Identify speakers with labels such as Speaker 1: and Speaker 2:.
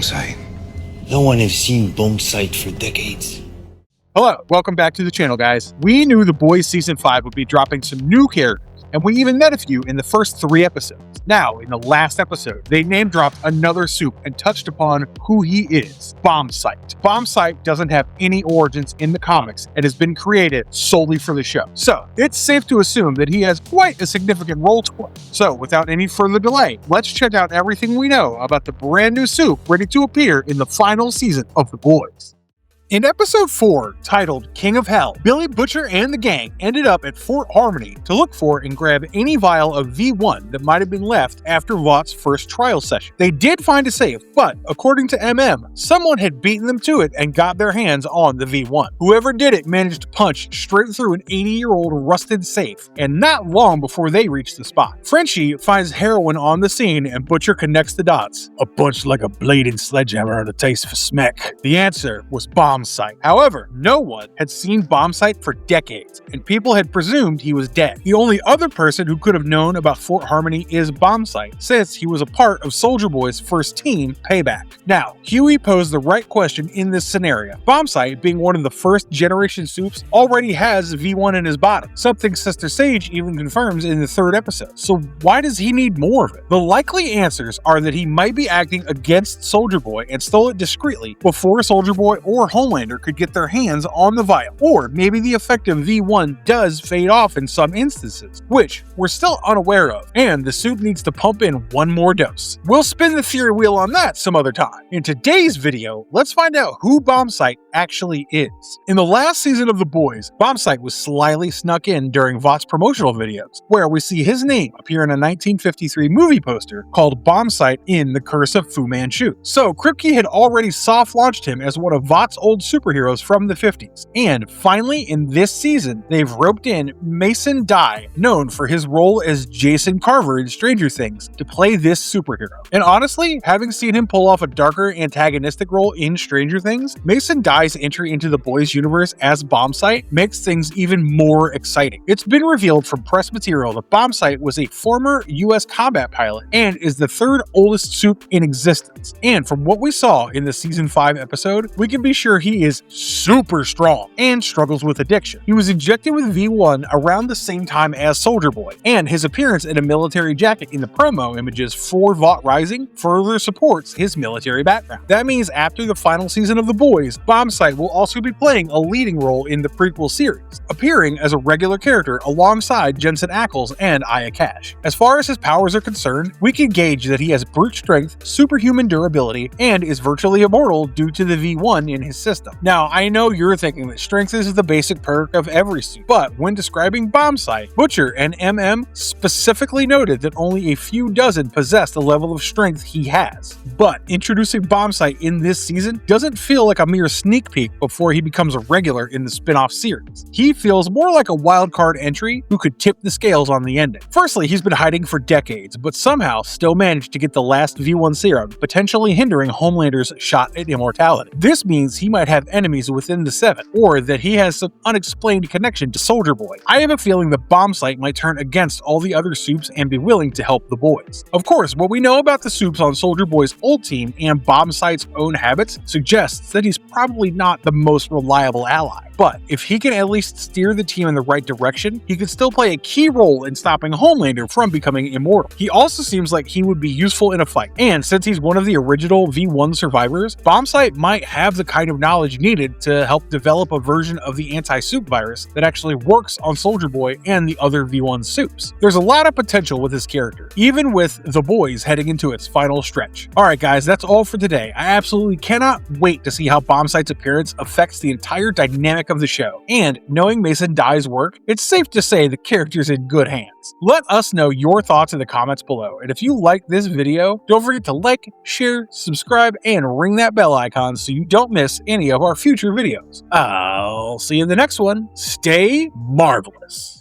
Speaker 1: Bombsight.
Speaker 2: No one has seen Bombsight for decades.
Speaker 3: Hello, welcome back to the channel, guys. We knew The Boys Season 5 would be dropping some new characters, and we even met a few in the first 3 episodes. Now, in the last episode, they name-dropped another Supe and touched upon who he is, Bombsight. Bombsight doesn't have any origins in the comics and has been created solely for the show. So, it's safe to assume that he has quite a significant role to play. So, without any further delay, let's check out everything we know about the brand new Supe ready to appear in the final season of The Boys. In episode 4, titled King of Hell, Billy Butcher and the gang ended up at Fort Harmony to look for and grab any vial of V1 that might have been left after Vought's first trial session. They did find a safe, but according to MM, someone had beaten them to it and got their hands on the V1. Whoever did it managed to punch straight through an 80-year-old rusted safe, and not long before they reached the spot. Frenchie finds heroin on the scene and Butcher connects the dots. A punch like a bladed sledgehammer and a taste for smack. The answer was Bombsight. However, no one had seen Bombsight for decades, and people had presumed he was dead. The only other person who could have known about Fort Harmony is Bombsight, since he was a part of Soldier Boy's first team, Payback. Now, Huey posed the right question in this scenario. Bombsight, being one of the first generation Supes, already has V1 in his body, something Sister Sage even confirms in the 3rd episode. So why does he need more of it? The likely answers are that he might be acting against Soldier Boy and stole it discreetly before Soldier Boy or Homelander could get their hands on the vial. Or maybe the effect of V1 does fade off in some instances, which we're still unaware of, and the Supe needs to pump in one more dose. We'll spin the theory wheel on that some other time. In today's video, let's find out who Bombsight actually is. In the last season of The Boys, Bombsight was slyly snuck in during Vought's promotional videos, where we see his name appear in a 1953 movie poster called Bombsight in The Curse of Fu Manchu. So Kripke had already soft-launched him as one of Vought's old superheroes from the 50s. And finally, in this season, they've roped in Mason Dye, known for his role as Jason Carver in Stranger Things, to play this superhero. And honestly, having seen him pull off a darker antagonistic role in Stranger Things, Mason Dye's entry into the Boys universe as Bombsight makes things even more exciting. It's been revealed from press material that Bombsight was a former US combat pilot and is the 3rd oldest Supe in existence. And from what we saw in the season 5 episode, we can be sure he is super strong and struggles with addiction. He was injected with V1 around the same time as Soldier Boy, and his appearance in a military jacket in the promo images for Vought Rising further supports his military background. That means after the final season of The Boys, Bombsight will also be playing a leading role in the prequel series, appearing as a regular character alongside Jensen Ackles and Aya Cash. As far as his powers are concerned, we can gauge that he has brute strength, superhuman durability, and is virtually immortal due to the V1 in his system. Now, I know you're thinking that strength is the basic perk of every Supe, but when describing Bombsight, Butcher and MM specifically noted that only a few dozen possess the level of strength he has. But introducing Bombsight in this season doesn't feel like a mere sneak peek before he becomes a regular in the spin-off series. He feels more like a wildcard entry who could tip the scales on the ending. Firstly, he's been hiding for decades, but somehow still managed to get the last V1 serum, potentially hindering Homelander's shot at immortality. This means he might have enemies within the 7, or that he has some unexplained connection to Soldier Boy. I have a feeling that Bombsight might turn against all the other Supes and be willing to help the boys. Of course, what we know about the Supes on Soldier Boy's old team and Bombsight's own habits suggests that he's probably not the most reliable ally. But if he can at least steer the team in the right direction, he could still play a key role in stopping Homelander from becoming immortal. He also seems like he would be useful in a fight, and since he's one of the original V1 survivors, Bombsight might have the kind of knowledge needed to help develop a version of the anti-Supe virus that actually works on Soldier Boy and the other V1 Supes. There's a lot of potential with this character, even with The Boys heading into its final stretch. Alright guys, that's all for today. I absolutely cannot wait to see how Bombsight's appearance affects the entire dynamic of the show, and knowing Mason Dye's work, it's safe to say the character's in good hands. Let us know your thoughts in the comments below, and if you like this video, don't forget to like, share, subscribe, and ring that bell icon so you don't miss any of our future videos. I'll see you in the next one. Stay marvelous.